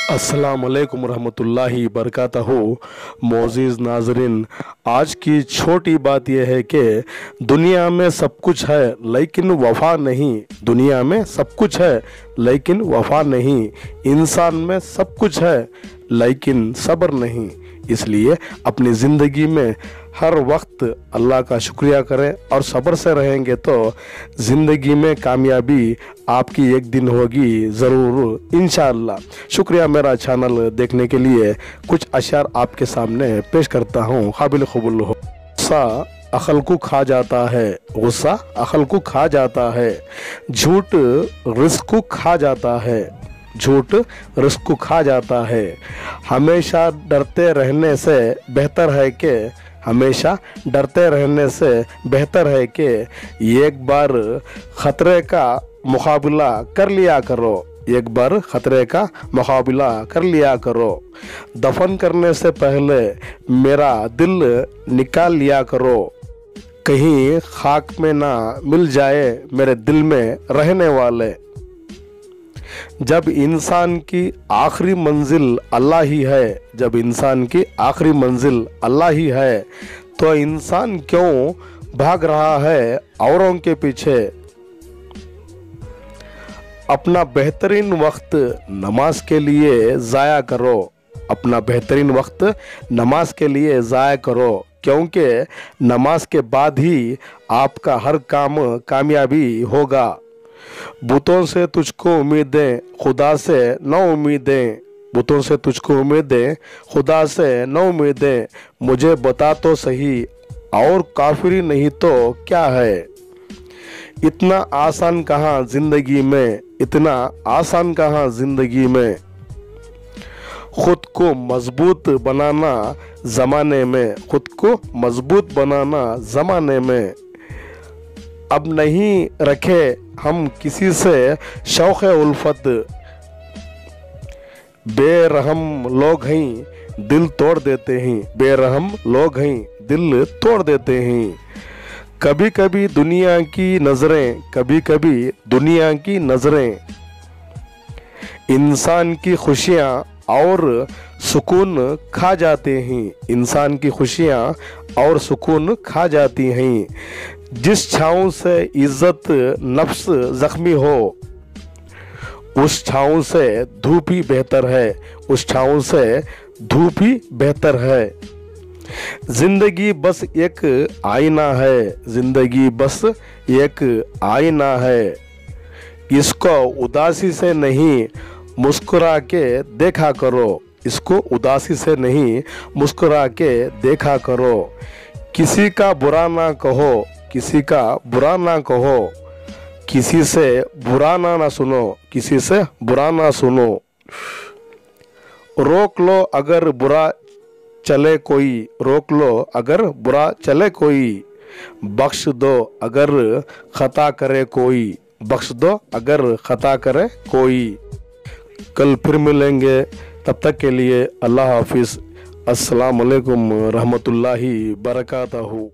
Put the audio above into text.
अस्सलाम वालेकुम रहमतुल्लाहि बरकातहू। मोअज़्ज़िज़ नाज़रीन, आज की छोटी बात यह है कि दुनिया में सब कुछ है लेकिन वफ़ा नहीं। दुनिया में सब कुछ है लेकिन वफ़ा नहीं। इंसान में सब कुछ है लेकिन सब्र नहीं। इसलिए अपनी ज़िंदगी में हर वक्त अल्लाह का शुक्रिया करें और सब्र से रहेंगे तो ज़िंदगी में कामयाबी आपकी एक दिन होगी ज़रूर इंशाअल्लाह। शुक्रिया मेरा चैनल देखने के लिए। कुछ अशार आपके सामने पेश करता हूँ, काबिल कबूल हो। गुस्सा अक़ल को खा जाता है, गुस्सा अक़ल को खा जाता है। झूठ रिज़्क़ को खा जाता है, झूठ रिज़्क़ को खा जाता है। हमेशा डरते रहने से बेहतर है कि हमेशा डरते रहने से बेहतर है कि एक बार ख़तरे का मुकाबला कर लिया करो। एक बार ख़तरे का मुकाबला कर लिया करो। दफन करने से पहले मेरा दिल निकाल लिया करो, कहीं खाक में ना मिल जाए मेरे दिल में रहने वाले। जब इंसान की आखिरी मंजिल अल्लाह ही है, जब इंसान की आखिरी मंजिल अल्लाह ही है तो इंसान क्यों भाग रहा है औरों के पीछे। अपना बेहतरीन वक्त नमाज के लिए ज़ाया करो, अपना बेहतरीन वक्त नमाज के लिए ज़ाया करो, क्योंकि नमाज के बाद ही आपका हर काम कामयाबी होगा। बुतों से तुझको उम्मीदें, खुदा से न उम्मीदें। बुतों से तुझको उम्मीदें, खुदा से न उम्मीदें। मुझे बता तो सही और काफिरी नहीं तो क्या है। इतना आसान कहाँ ज़िंदगी में, इतना आसान कहाँ ज़िंदगी में। खुद को मजबूत बनाना ज़माने में, खुद को मजबूत बनाना ज़माने में। अब नहीं रखे हम किसी से शौक़ उल्फत। बेरहम लोग हैं दिल तोड़ देते हैं, बेरहम लोग हैं दिल तोड़ देते हैं। कभी कभी दुनिया की नज़रें, कभी कभी दुनिया की नज़रें इंसान की खुशियाँ और सुकून खा जाते हैं, इंसान की खुशियाँ और सुकून खा जाती हैं। जिस छाँव से इज्जत नफ्स ज़ख्मी हो उस छाँव से धूप ही बेहतर है, उस छाँव से धूप ही बेहतर है। ज़िंदगी बस एक आईना है, ज़िंदगी बस एक आईना है। इसको उदासी से नहीं मुस्कुरा के देखा करो, इसको उदासी से नहीं मुस्कुरा के देखा करो। किसी का बुरा ना कहो, किसी का बुरा ना कहो। किसी से बुरा ना सुनो, किसी से बुरा ना सुनो। रोक लो अगर बुरा चले कोई, रोक लो अगर बुरा चले कोई। बख्श दो अगर खता करे कोई, बख्श दो अगर खता करे कोई। कल फिर मिलेंगे, तब तक के लिए अल्लाह हाफिज़। अस्सलाम वालेकुम रहमतुल्लाहि बरकातहू।